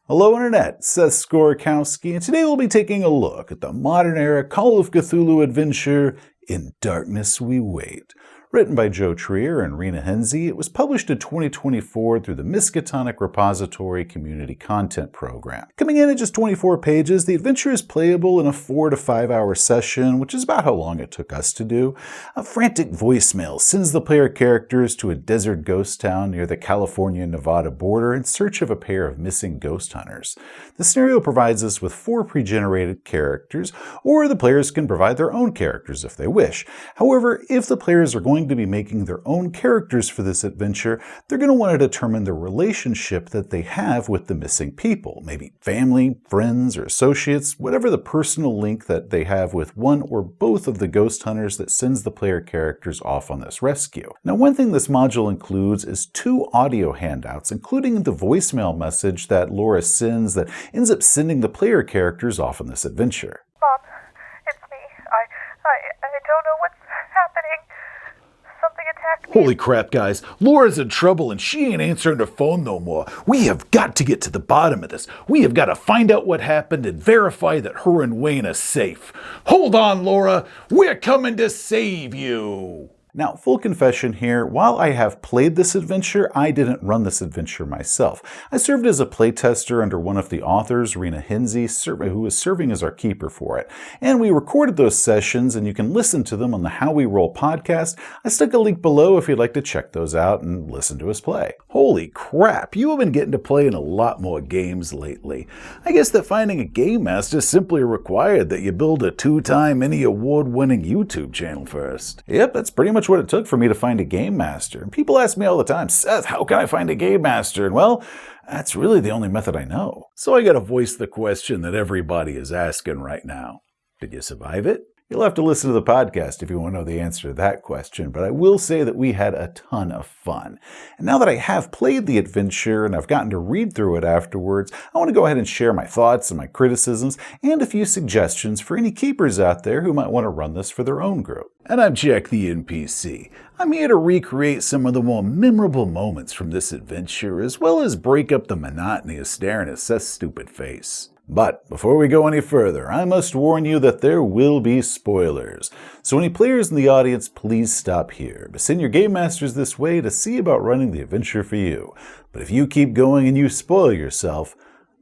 Hello Internet, Seth Skorkowski, and today we'll be taking a look at the modern-era Call of Cthulhu adventure, In Darkness We Wait. Written by Joe Trier and Rena Henze, it was published in 2024 through the Miskatonic Repository Community Content Program. Coming in at just 24 pages, the adventure is playable in a 4 to 5 hour session, which is about how long it took us to do. A frantic voicemail sends the player characters to a desert ghost town near the California-Nevada border in search of a pair of missing ghost hunters. The scenario provides us with 4 pre-generated characters, or the players can provide their own characters if they wish. However, if the players are going to be making their own characters for this adventure, they're going to want to determine the relationship that they have with the missing people. Maybe family, friends, or associates, whatever the personal link that they have with one or both of the ghost hunters that sends the player characters off on this rescue. Now, one thing this module includes is 2 audio handouts, including the voicemail message that Laura sends that ends up sending the player characters off on this adventure. Bob, it's me. I don't know what's happening. Something attacked me. Holy crap, guys. Laura's in trouble and she ain't answering her phone no more. We have got to get to the bottom of this. We have got to find out what happened and verify that her and Wayne are safe. Hold on, Laura. We're coming to save you. Now, full confession here, while I have played this adventure, I didn't run this adventure myself. I served as a playtester under one of the authors, Rena Henze, who was serving as our keeper for it. And we recorded those sessions, and you can listen to them on the How We Roll podcast. I stuck a link below if you'd like to check those out and listen to us play. Holy crap, you have been getting to play in a lot more games lately. I guess that finding a game master simply required that you build a 2-time Emmy award-winning YouTube channel first. Yep, that's pretty much what it took for me to find a game master. And people ask me all the time, Seth, how can I find a game master? And well, that's really the only method I know. So I gotta voice the question that everybody is asking right now. Did you survive it? You'll have to listen to the podcast if you want to know the answer to that question, but I will say that we had a ton of fun. And now that I have played the adventure and I've gotten to read through it afterwards, I want to go ahead and share my thoughts and my criticisms and a few suggestions for any keepers out there who might want to run this for their own group. And I'm Jack the NPC. I'm here to recreate some of the more memorable moments from this adventure, as well as break up the monotony of staring at Seth's stupid face. But before we go any further, I must warn you that there will be spoilers. So any players in the audience, please stop here. But send your game masters this way to see about running the adventure for you. But if you keep going and you spoil yourself,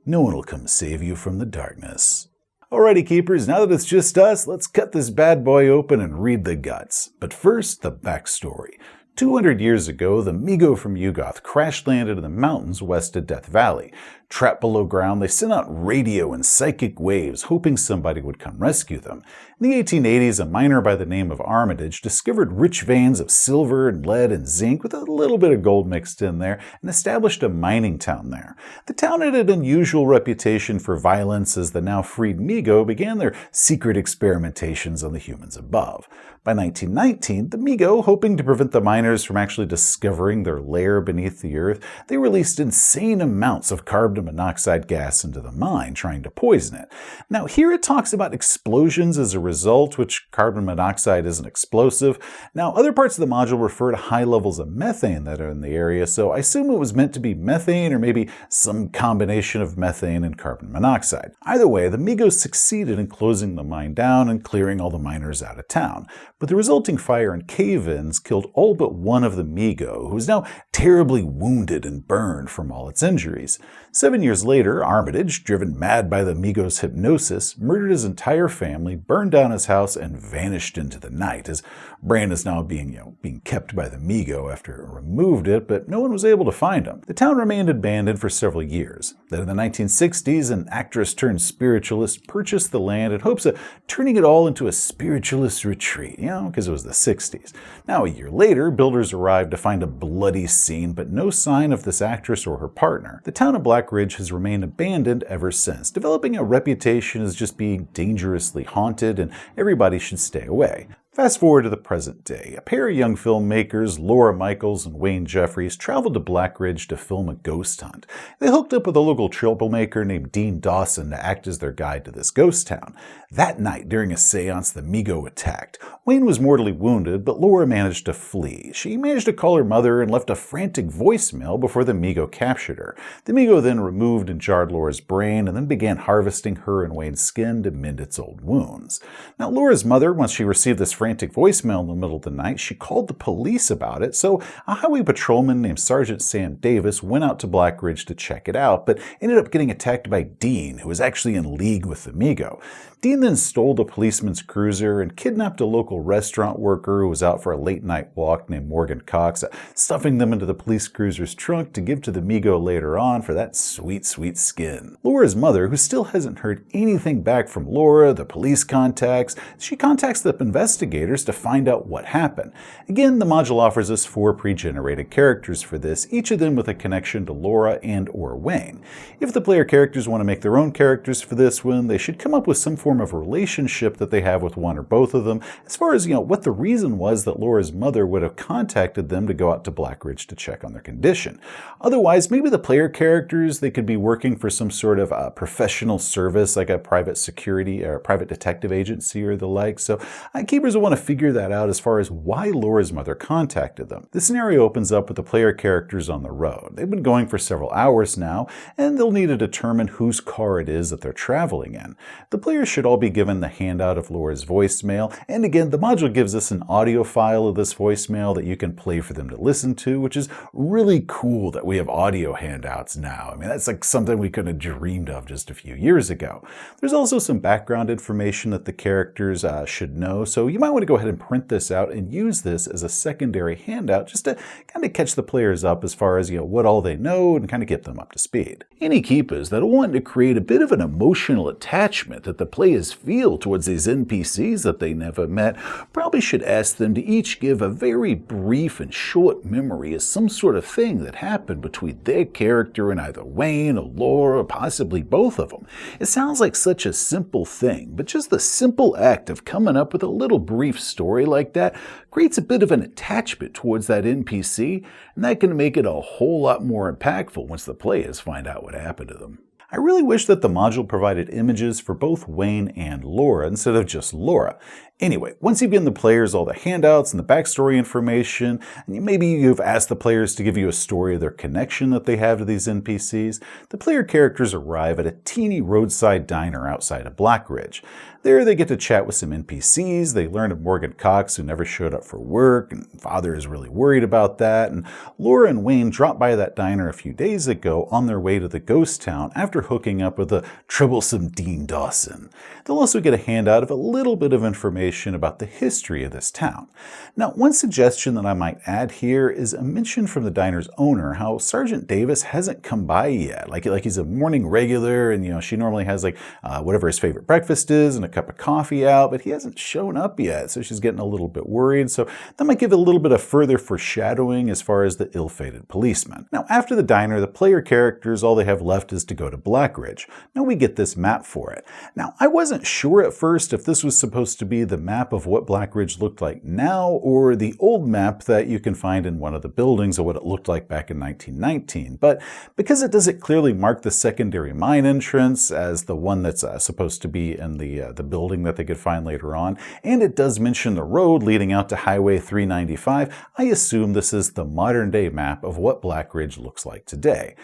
no one will come save you from the darkness. Alrighty, keepers, now that it's just us, let's cut this bad boy open and read the guts. But first, the backstory. 200 years ago, the Migo from Yugoth crash-landed in the mountains west of Death Valley. Trapped below ground, they sent out radio and psychic waves, hoping somebody would come rescue them. In the 1880s, a miner by the name of Armitage discovered rich veins of silver and lead and zinc with a little bit of gold mixed in there and established a mining town there. The town had an unusual reputation for violence as the now freed Migo began their secret experimentations on the humans above. By 1919, the Migo, hoping to prevent the miners from actually discovering their lair beneath the earth, they released insane amounts of carbon monoxide gas into the mine, trying to poison it. Now, here it talks about explosions as a result, which carbon monoxide is an explosive. Now, other parts of the module refer to high levels of methane that are in the area, so I assume it was meant to be methane or maybe some combination of methane and carbon monoxide. Either way, the Migos succeeded in closing the mine down and clearing all the miners out of town. But the resulting fire and cave-ins killed all but one of the Migo, who is now terribly wounded and burned from all its injuries. 7 years later, Armitage, driven mad by the Migo's hypnosis, murdered his entire family, burned down his house, and vanished into the night. His brain is now being kept by the Migo after it removed it, but no one was able to find him. The town remained abandoned for several years. Then in the 1960s, an actress turned spiritualist purchased the land in hopes of turning it all into a spiritualist retreat, because it was the 60s. Now, a year later, builders arrived to find a bloody scene, but no sign of this actress or her partner. The town of Black Ridge has remained abandoned ever since, developing a reputation as just being dangerously haunted and everybody should stay away. Fast forward to the present day. A pair of young filmmakers, Laura Michaels and Wayne Jeffries, traveled to Black Ridge to film a ghost hunt. They hooked up with a local troublemaker named Dean Dawson to act as their guide to this ghost town. That night, during a seance, the Migo attacked. Wayne was mortally wounded, but Laura managed to flee. She managed to call her mother and left a frantic voicemail before the Migo captured her. The Migo then removed and jarred Laura's brain and then began harvesting her and Wayne's skin to mend its old wounds. Now, Laura's mother, once she received this frantic voicemail in the middle of the night, she called the police about it, so a highway patrolman named Sergeant Sam Davis went out to Black Ridge to check it out, but ended up getting attacked by Dean, who was actually in league with the Migo. Dean then stole the policeman's cruiser and kidnapped a local restaurant worker who was out for a late-night walk named Morgan Cox, stuffing them into the police cruiser's trunk to give to the Migo later on for that sweet, sweet skin. Laura's mother, who still hasn't heard anything back from Laura, the police contacts, she contacts the investigators to find out what happened. Again, the module offers us 4 pre-generated characters for this, each of them with a connection to Laura and or Wayne. If the player characters want to make their own characters for this one, they should come up with some form of relationship that they have with one or both of them, as far as, what the reason was that Laura's mother would have contacted them to go out to Black Ridge to check on their condition. Otherwise, maybe the player characters, they could be working for some sort of professional service, like a private security or a private detective agency or the like, so keepers will want to figure that out as far as why Laura's mother contacted them. This scenario opens up with the player characters on the road. They've been going for several hours now, and they'll need to determine whose car it is that they're traveling in. The players should all be given the handout of Laura's voicemail, and again, the module gives us an audio file of this voicemail that you can play for them to listen to, which is really cool that we have audio handouts now. I mean, that's like something we couldn't have dreamed of just a few years ago. There's also some background information that the characters should know, so you might want to go ahead and print this out and use this as a secondary handout just to kind of catch the players up as far as what all they know and kind of get them up to speed. Any keepers that want to create a bit of an emotional attachment that the players feel towards these NPCs that they never met probably should ask them to each give a very brief and short memory of some sort of thing that happened between their character and either Wayne or Laura, or possibly both of them. It sounds like such a simple thing, but just the simple act of coming up with a little brief story like that creates a bit of an attachment towards that NPC, and that can make it a whole lot more impactful once the players find out what happened to them. I really wish that the module provided images for both Wayne and Laura instead of just Laura. Anyway, once you've given the players all the handouts and the backstory information, and maybe you've asked the players to give you a story of their connection that they have to these NPCs, the player characters arrive at a teeny roadside diner outside of Black Ridge. There they get to chat with some NPCs, they learn of Morgan Cox who never showed up for work, and father is really worried about that, and Laura and Wayne dropped by that diner a few days ago on their way to the ghost town after hooking up with the troublesome Dean Dawson. They'll also get a handout of a little bit of information about the history of this town. Now, one suggestion that I might add here is a mention from the diner's owner how Sergeant Davis hasn't come by yet. Like he's a morning regular, and she normally has whatever his favorite breakfast is and a cup of coffee out, but he hasn't shown up yet, so she's getting a little bit worried. So that might give a little bit of further foreshadowing as far as the ill-fated policeman. Now, after the diner, the player characters, all they have left is to go to Black Ridge. Now we get this map for it. Now, I wasn't sure at first if this was supposed to be the map of what Black Ridge looked like now or the old map that you can find in one of the buildings of what it looked like back in 1919. But because it doesn't clearly mark the secondary mine entrance as the one that's supposed to be in the building that they could find later on, and it does mention the road leading out to Highway 395, I assume this is the modern day map of what Black Ridge looks like today.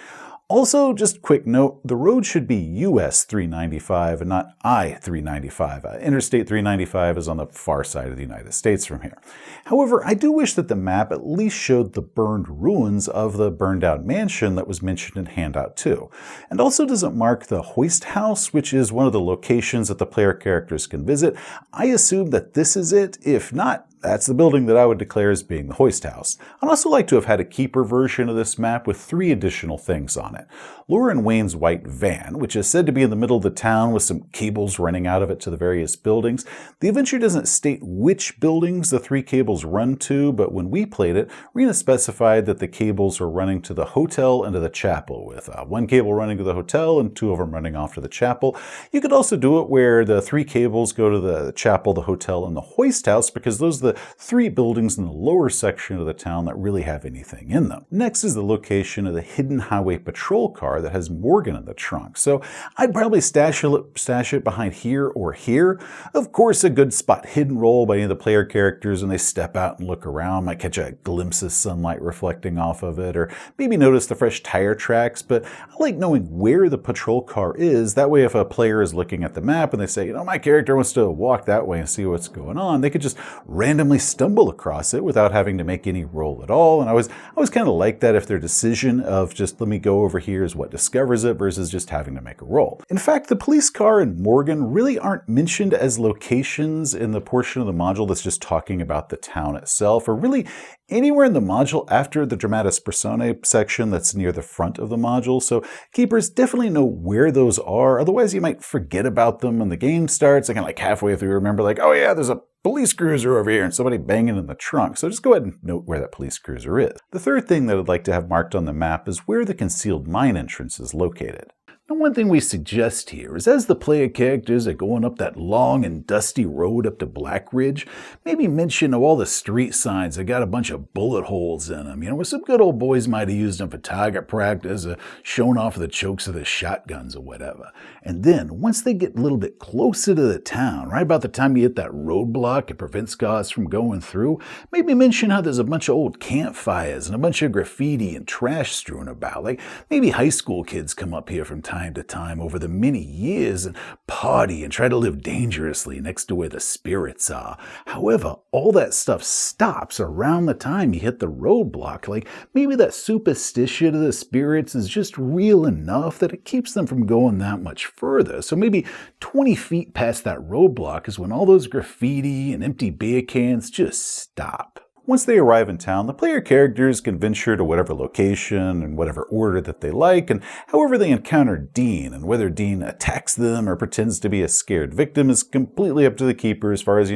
Also, just a quick note, the road should be US 395 and not I-395. Interstate 395 is on the far side of the United States from here. However, I do wish that the map at least showed the burned ruins of the burned down mansion that was mentioned in Handout 2. And also doesn't mark the Hoist House, which is one of the locations that the player characters can visit. I assume that this is it. If not, That's the building that I would declare as being the hoist house. I'd also like to have had a keeper version of this map with 3 additional things on it. Laura and Wayne's white van, which is said to be in the middle of the town with some cables running out of it to the various buildings. The adventure doesn't state which buildings the 3 cables run to, but when we played it, Rena specified that the cables were running to the hotel and to the chapel, with 1 cable running to the hotel and 2 of them running off to the chapel. You could also do it where the 3 cables go to the chapel, the hotel, and the hoist house, because those are the 3 buildings in the lower section of the town that really have anything in them. Next is the location of the hidden highway patrol car that has Morgan in the trunk. So I'd probably stash it behind here or here. Of course, a good spot hidden roll by any of the player characters when they step out and look around, might catch a glimpse of sunlight reflecting off of it, or maybe notice the fresh tire tracks. But I like knowing where the patrol car is. That way, if a player is looking at the map and they say, my character wants to walk that way and see what's going on, they could just randomly stumble across it without having to make any roll at all. And I always kind of like that if their decision of just let me go over here is what discovers it versus just having to make a roll. In fact, the police car and Morgan really aren't mentioned as locations in the portion of the module that's just talking about the town itself, or really anywhere in the module after the Dramatis Personae section that's near the front of the module. So keepers definitely know where those are. Otherwise, you might forget about them when the game starts. I kind of like halfway through remember like, oh yeah, there's a police cruiser over here and somebody banging in the trunk. So just go ahead and note where that police cruiser is. The third thing that I'd like to have marked on the map is where the concealed mine entrance is located. Now, one thing we suggest here is as the player characters are going up that long and dusty road up to Black Ridge, maybe mention all the street signs that got a bunch of bullet holes in them, where some good old boys might have used them for target practice or shown off the chokes of their shotguns or whatever. And then, once they get a little bit closer to the town, right about the time you hit that roadblock it prevents cars from going through, maybe mention how there's a bunch of old campfires and a bunch of graffiti and trash strewn about. Like maybe high school kids come up here from time to time over the many years and party and try to live dangerously next to where the spirits are. However, all that stuff stops around the time you hit the roadblock. Like maybe that superstition of the spirits is just real enough that it keeps them from going that much further. So maybe 20 feet past that roadblock is when all those graffiti and empty beer cans just stop. Once they arrive in town, the player characters can venture to whatever location and whatever order that they like, and however they encounter Dean, and whether Dean attacks them or pretends to be a scared victim is completely up to the keeper as far as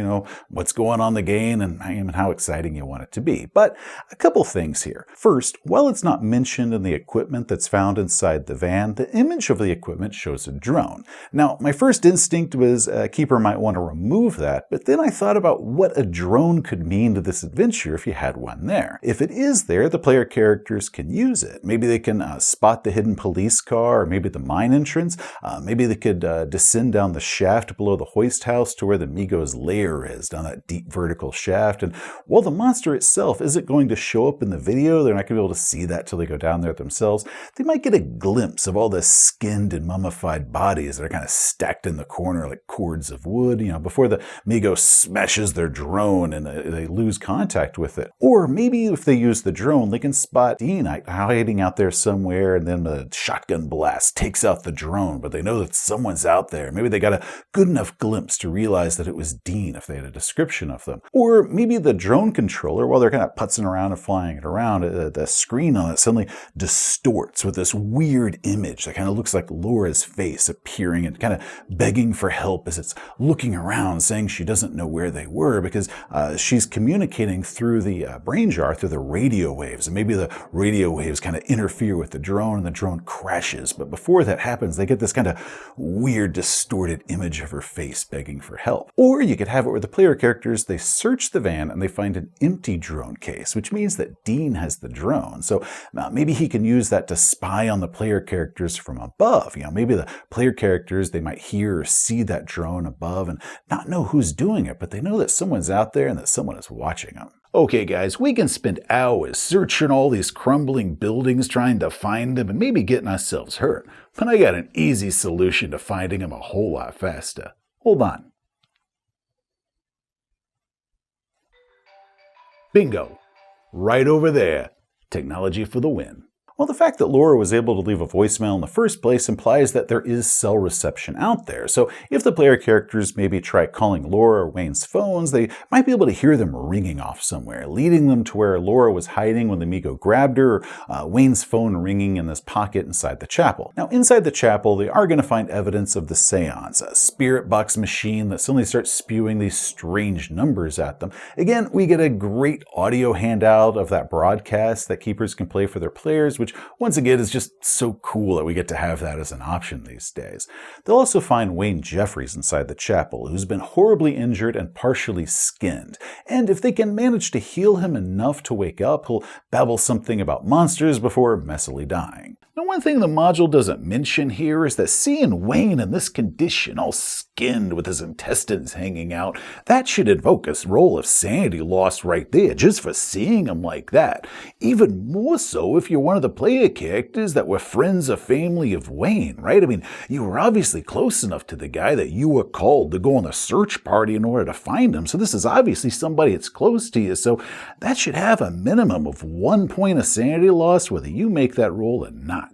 what's going on in the game and how exciting you want it to be. But a couple things here. First, while it's not mentioned in the equipment that's found inside the van, the image of the equipment shows a drone. Now, my first instinct was a keeper might want to remove that, but then I thought about what a drone could mean to this adventure if you had one there. If it is there, the player characters can use it. Maybe they can spot the hidden police car, or maybe the mine entrance. Maybe they could descend down the shaft below the hoist house to where the Migo's lair is, down that deep vertical shaft. And while the monster itself isn't going to show up in the video, they're not going to be able to see that till they go down there themselves, they might get a glimpse of all the skinned and mummified bodies that are kind of stacked in the corner like cords of wood, before the Migo smashes their drone and they lose contact with it. Or maybe if they use the drone, they can spot Dean hiding out there somewhere, and then the shotgun blast takes out the drone, but they know that someone's out there. Maybe they got a good enough glimpse to realize that it was Dean if they had a description of them. Or maybe the drone controller, while they're kind of putzing around and flying it around, the screen on it suddenly distorts with this weird image that kind of looks like Laura's face appearing and kind of begging for help as it's looking around, saying she doesn't know where they were because she's communicating through the brain jar, through the radio waves. And maybe the radio waves kind of interfere with the drone and the drone crashes. But before that happens, they get this kind of weird, distorted image of her face begging for help. Or you could have it where the player characters, they search the van and they find an empty drone case, which means that Dean has the drone. So maybe he can use that to spy on the player characters from above. Maybe the player characters, they might hear or see that drone above and not know who's doing it, but they know that someone's out there and that someone is watching them. Okay guys, we can spend hours searching all these crumbling buildings trying to find them and maybe getting ourselves hurt, but I got an easy solution to finding them a whole lot faster. Hold on. Bingo. Right over there. Technology for the win. Well, the fact that Laura was able to leave a voicemail in the first place implies that there is cell reception out there. So if the player characters maybe try calling Laura or Wayne's phones, they might be able to hear them ringing off somewhere, leading them to where Laura was hiding when the Migo grabbed her, or Wayne's phone ringing in this pocket inside the chapel. Now, inside the chapel, they are going to find evidence of the seance, a spirit box machine that suddenly starts spewing these strange numbers at them. Again, we get a great audio handout of that broadcast that keepers can play for their players, which once again is just so cool that we get to have that as an option these days. They'll also find Wayne Jeffries inside the chapel, who's been horribly injured and partially skinned. And if they can manage to heal him enough to wake up, he'll babble something about monsters before messily dying. Now, one thing the module doesn't mention here is that seeing Wayne in this condition, all skinned with his intestines hanging out, that should invoke a roll of sanity loss right there, just for seeing him like that. Even more so if you're one of the player characters that were friends or family of Wayne, right? I mean, you were obviously close enough to the guy that you were called to go on a search party in order to find him, so this is obviously somebody that's close to you, so that should have a minimum of 1 point of sanity loss whether you make that roll or not.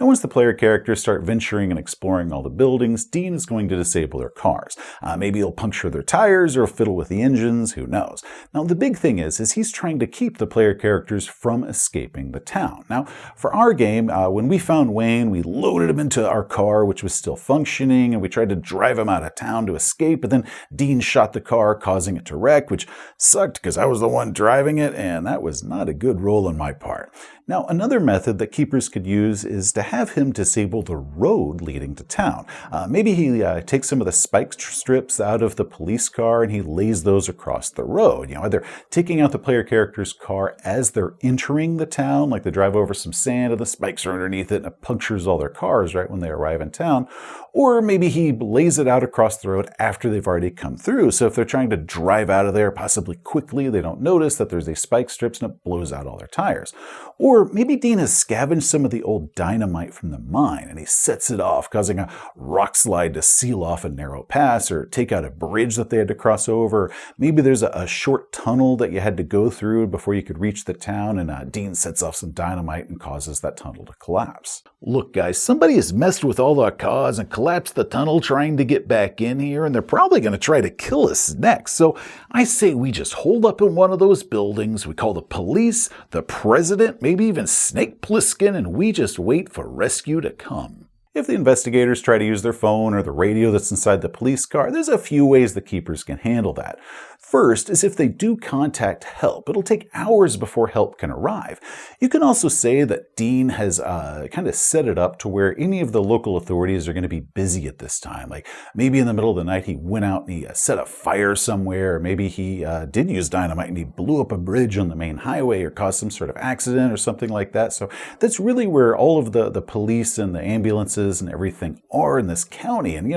Now, once the player characters start venturing and exploring all the buildings, Dean is going to disable their cars. Maybe he'll puncture their tires or fiddle with the engines, who knows. Now, the big thing is he's trying to keep the player characters from escaping the town. Now, for our game, when we found Wayne, we loaded him into our car, which was still functioning, and we tried to drive him out of town to escape, but then Dean shot the car, causing it to wreck, which sucked because I was the one driving it, and that was not a good roll on my part. Now, another method that keepers could use is to have him disable the road leading to town. Maybe he takes some of the spike strips out of the police car and he lays those across the road, either taking out the player character's car as they're entering the town, like they drive over some sand and the spikes are underneath it and it punctures all their cars right when they arrive in town, or maybe he lays it out across the road after they've already come through, so if they're trying to drive out of there possibly quickly, they don't notice that there's these spike strips and it blows out all their tires. Or maybe Dean has scavenged some of the old dynamite from the mine and he sets it off, causing a rock slide to seal off a narrow pass or take out a bridge that they had to cross over. Maybe there's a short tunnel that you had to go through before you could reach the town, and Dean sets off some dynamite and causes that tunnel to collapse. Look, guys, somebody has messed with all our cars and collapsed the tunnel trying to get back in here, and they're probably going to try to kill us next. So I say we just hold up in one of those buildings, we call the police, the president, maybe even Snake Plissken, and we just wait for rescue to come. If the investigators try to use their phone or the radio that's inside the police car, there's a few ways the keepers can handle that. First is if they do contact help, it'll take hours before help can arrive. You can also say that Dean has kind of set it up to where any of the local authorities are going to be busy at this time. Like maybe in the middle of the night he went out and he set a fire somewhere, or maybe he did use dynamite and he blew up a bridge on the main highway or caused some sort of accident or something like that. So that's really where all of the police and the ambulances and everything are in this county. And,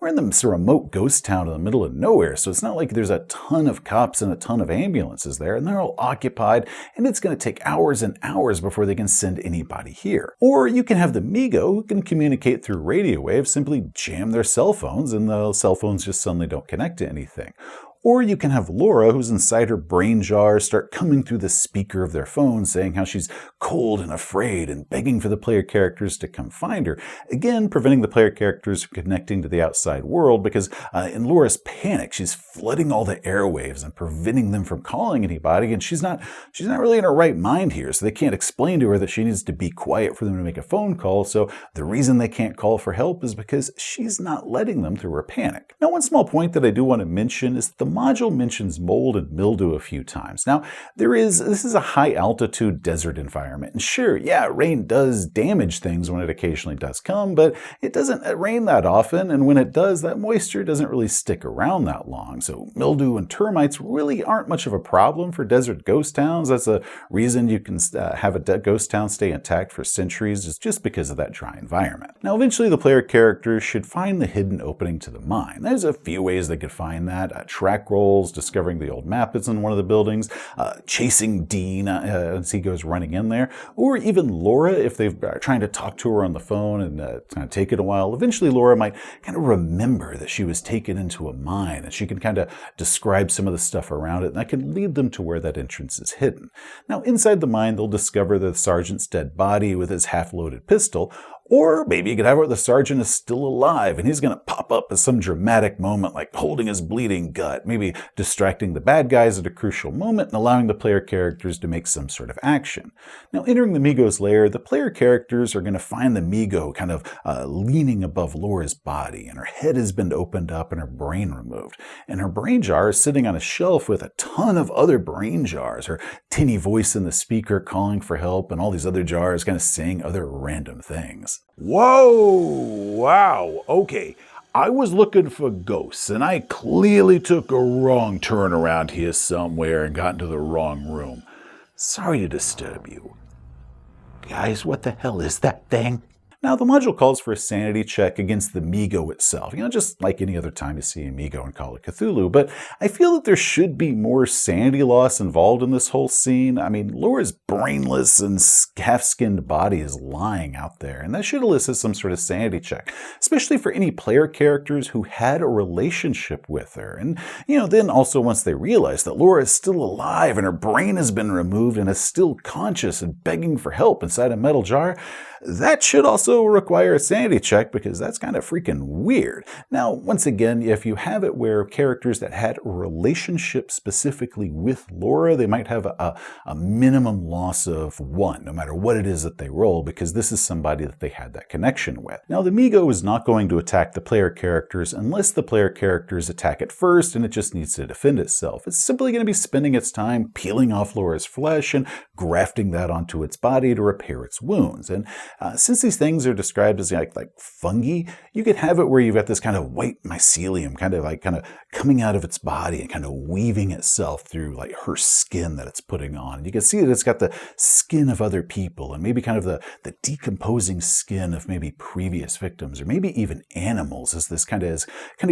we're in this remote ghost town in the middle of nowhere, so it's not like there's a ton of cops and a ton of ambulances there, and they're all occupied, and it's going to take hours and hours before they can send anybody here. Or you can have the Migo, who can communicate through radio waves, simply jam their cell phones, and the cell phones just suddenly don't connect to anything. Or you can have Laura, who's inside her brain jar, start coming through the speaker of their phone, saying how she's cold and afraid and begging for the player characters to come find her. Again, preventing the player characters from connecting to the outside world, because in Laura's panic, she's flooding all the airwaves and preventing them from calling anybody, and she's not really in her right mind here, so they can't explain to her that she needs to be quiet for them to make a phone call, so the reason they can't call for help is because she's not letting them through her panic. Now, one small point that I do want to mention is that the module mentions mold and mildew a few times. Now, this is a high-altitude desert environment, and sure, rain does damage things when it occasionally does come, but it doesn't rain that often, and when it does, that moisture doesn't really stick around that long, so mildew and termites really aren't much of a problem for desert ghost towns. That's a reason you can have a ghost town stay intact for centuries, is just because of that dry environment. Now, eventually, the player characters should find the hidden opening to the mine. There's a few ways they could find that. Track attack rolls, discovering the old map is in one of the buildings, chasing Dean as he goes running in there, or even Laura if they're trying to talk to her on the phone and it's going to take it a while. Eventually Laura might kind of remember that she was taken into a mine and she can kind of describe some of the stuff around it, and that can lead them to where that entrance is hidden. Now inside the mine they'll discover the sergeant's dead body with his half-loaded pistol, or maybe you could have it where the sergeant is still alive and he's going to pop up at some dramatic moment like holding his bleeding gut, maybe distracting the bad guys at a crucial moment and allowing the player characters to make some sort of action. Now entering the Migo's lair, the player characters are going to find the Migo kind of leaning above Laura's body, and her head has been opened up and her brain removed. And her brain jar is sitting on a shelf with a ton of other brain jars, her tinny voice in the speaker calling for help, and all these other jars kind of saying other random things. Whoa! Wow, okay. I was looking for ghosts, and I clearly took a wrong turn around here somewhere and got into the wrong room. Sorry to disturb you. Guys, what the hell is that thing? Now, the module calls for a sanity check against the Migo itself, just like any other time you see a Migo in Call of Cthulhu, but I feel that there should be more sanity loss involved in this whole scene. I mean, Laura's brainless and half-skinned body is lying out there, and that should elicit some sort of sanity check, especially for any player characters who had a relationship with her. And, then also once they realize that Laura is still alive and her brain has been removed and is still conscious and begging for help inside a metal jar, that should also require a sanity check because that's kind of freaking weird. Now, once again, if you have it where characters that had a relationship specifically with Laura, they might have a minimum loss of 1, no matter what it is that they roll, because this is somebody that they had that connection with. Now, the Migo is not going to attack the player characters unless the player characters attack it first and it just needs to defend itself. It's simply going to be spending its time peeling off Laura's flesh and grafting that onto its body to repair its wounds. And since these things are described as like fungi, you could have it where you've got this kind of white mycelium kind of coming out of its body and kind of weaving itself through like her skin that it's putting on. And you can see that it's got the skin of other people and maybe kind of the decomposing skin of maybe previous victims or maybe even animals as this kind of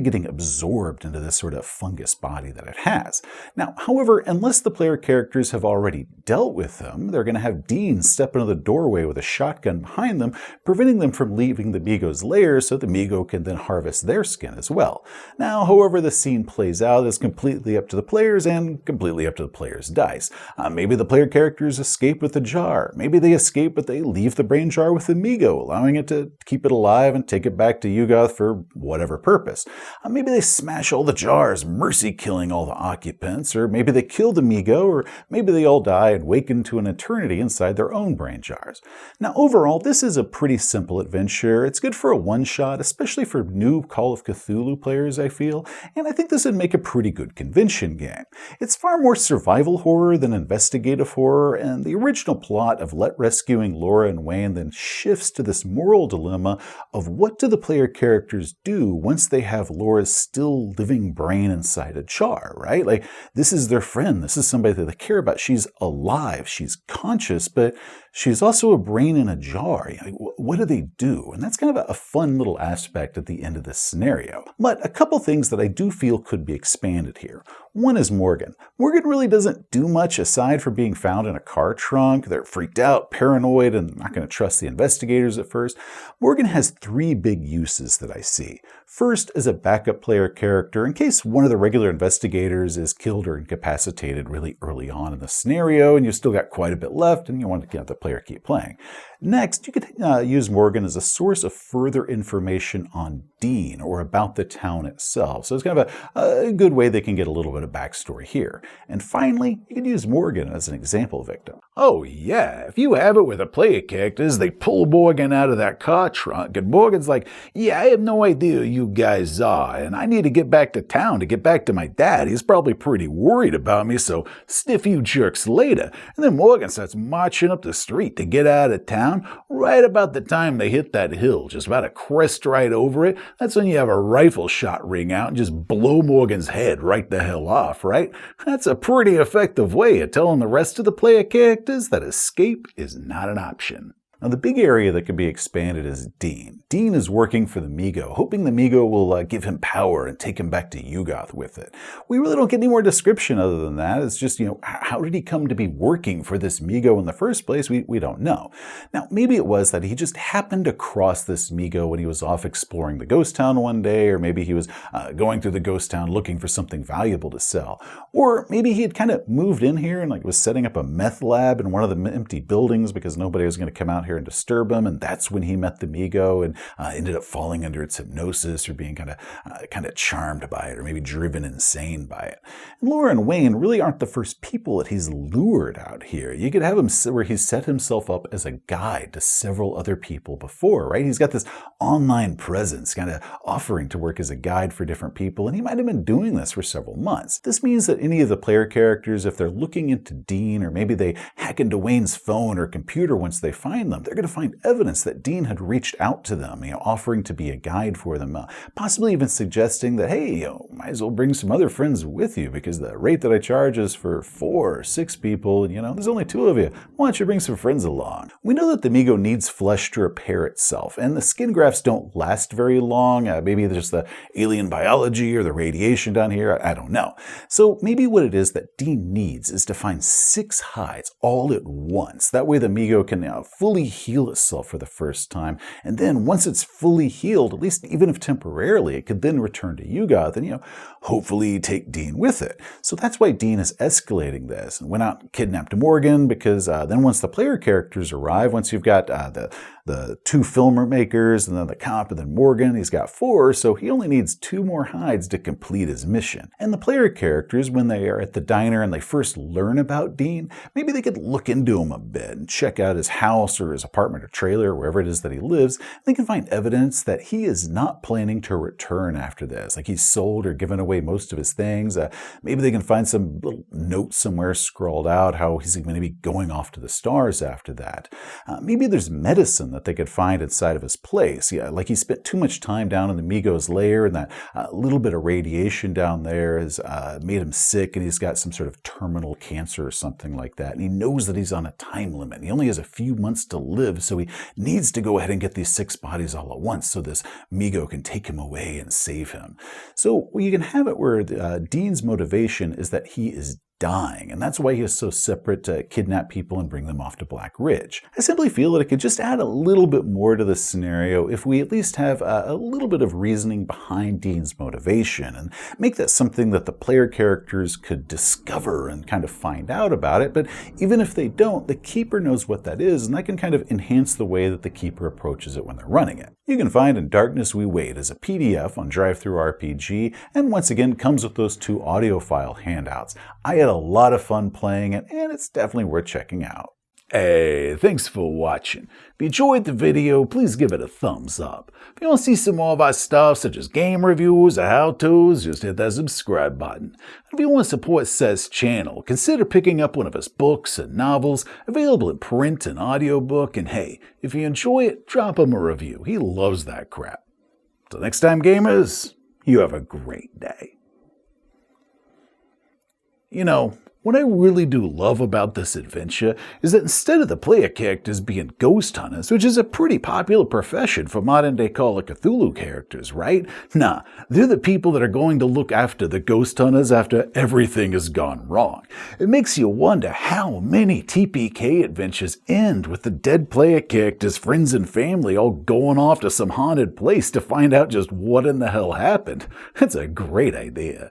getting absorbed into this sort of fungus body that it has. Now, however, unless the player characters have already dealt with them, they're going to have Dean step into the doorway with a shotgun behind them, preventing them from leaving the Migo's lair so the Migo can then harvest their skin as well. Now, however the scene plays out is completely up to the players and completely up to the players' dice. Maybe the player characters escape with the jar. Maybe they escape but they leave the brain jar with the Migo, allowing it to keep it alive and take it back to Yugoth for whatever purpose. Maybe they smash all the jars, mercy killing all the occupants, or maybe they kill the Migo, or maybe they all die and wake into an eternity inside their own brain jars. Now, overall, this is a pretty simple adventure. It's good for a one-shot, especially for new Call of Cthulhu players, I feel, and I think this would make a pretty good convention game. It's far more survival horror than investigative horror, and the original plot of rescuing Laura and Wayne then shifts to this moral dilemma of what do the player characters do once they have Laura's still living brain inside a jar, right? Like, this is their friend. This is somebody that they care about. She's alive. She's conscious, but she's also a brain in a jar. What do they do? And that's kind of a fun little aspect at the end of this scenario. But a couple things that I do feel could be expanded here. One is Morgan. Morgan really doesn't do much aside from being found in a car trunk. They're freaked out, paranoid, and not going to trust the investigators at first. Morgan has 3 big uses that I see. First, as a backup player character in case one of the regular investigators is killed or incapacitated really early on in the scenario and you've still got quite a bit left and you want to get the player keep playing. Next, you could use Morgan as a source of further information on Dean or about the town itself. So it's kind of a good way they can get a little bit of backstory here. And finally, you could use Morgan as an example victim. Oh yeah, if you have it with the player characters, they pull Morgan out of that car trunk and Morgan's like, yeah, I have no idea who you guys are and I need to get back to town to get back to my dad. He's probably pretty worried about me, so sniff you jerks later. And then Morgan starts marching up the street to get out of town. Right about the time they hit that hill, just about to crest right over it, that's when you have a rifle shot ring out and just blow Morgan's head right the hell off, right? That's a pretty effective way of telling the rest of the player characters that escape is not an option. Now, the big area that could be expanded is Dean. Dean is working for the Mi-Go, hoping the Mi-Go will give him power and take him back to Yugoth with it. We really don't get any more description other than that. It's just, how did he come to be working for this Mi-Go in the first place? We don't know. Now, maybe it was that he just happened across this Mi-Go when he was off exploring the ghost town one day, or maybe he was going through the ghost town looking for something valuable to sell. Or maybe he had kind of moved in here and was setting up a meth lab in one of the empty buildings because nobody was going to come out here and disturb him, and that's when he met the Mi-Go and ended up falling under its hypnosis or being kind of charmed by it, or maybe driven insane by it. And Laura and Wayne really aren't the first people that he's lured out here. You could have him where he's set himself up as a guide to several other people before, right? He's got this online presence kind of offering to work as a guide for different people, and he might have been doing this for several months. This means that any of the player characters, if they're looking into Dean, or maybe they hack into Wayne's phone or computer once they find them, they're going to find evidence that Dean had reached out to them, offering to be a guide for them, possibly even suggesting that, hey, might as well bring some other friends with you because the rate that I charge is for 4 or 6 people, and there's only 2 of you. Why don't you bring some friends along? We know that the Mi-Go needs flesh to repair itself, and the skin grafts don't last very long. Maybe there's the alien biology or the radiation down here. I don't know. So maybe what it is that Dean needs is to find 6 hides all at once. That way the Mi-Go can fully heal itself for the first time, and then once it's fully healed, at least even if temporarily, it could then return to Yugoth and, hopefully take Dean with it. So that's why Dean is escalating this and went out and kidnapped Morgan, because then once the player characters arrive, once you've got the 2 filmmakers and then the cop and then Morgan, he's got 4, so he only needs 2 more hides to complete his mission. And the player characters, when they are at the diner and they first learn about Dean, maybe they could look into him a bit and check out his house or his apartment or trailer, or wherever it is that he lives. They can find evidence that he is not planning to return after this. Like he's sold or given away most of his things. Maybe they can find some little note somewhere scrawled out how he's going to be going off to the stars after that. Maybe there's medicine that they could find inside of his place. Yeah, like he spent too much time down in the Mi-Go's lair, and that little bit of radiation down there has made him sick, and he's got some sort of terminal cancer or something like that. And he knows that he's on a time limit. He only has a few months to live, so he needs to go ahead and get these 6 bodies all at once so this Mi-Go can take him away and save him. So you can have it where Dean's motivation is that he is dying, and that's why he is so separate to kidnap people and bring them off to Black Ridge. I simply feel that it could just add a little bit more to the scenario if we at least have a little bit of reasoning behind Dean's motivation, and make that something that the player characters could discover and kind of find out about it. But even if they don't, the keeper knows what that is, and that can kind of enhance the way that the keeper approaches it when they're running it. You can find In Darkness We Wait as a PDF on DriveThruRPG, and once again comes with those 2 audio file handouts. I had a lot of fun playing it, and it's definitely worth checking out. Hey, thanks for watching. If you enjoyed the video, please give it a thumbs up. If you want to see some more of our stuff, such as game reviews or how-tos, just hit that subscribe button. If you want to support Seth's channel, consider picking up one of his books and novels, available in print and audiobook, and hey, if you enjoy it, drop him a review. He loves that crap. Till next time, gamers, you have a great day. What I really do love about this adventure is that instead of the player characters being ghost hunters, which is a pretty popular profession for modern-day Call of Cthulhu characters, right? Nah, they're the people that are going to look after the ghost hunters after everything has gone wrong. It makes you wonder how many TPK adventures end with the dead player characters' friends and family all going off to some haunted place to find out just what in the hell happened. That's a great idea.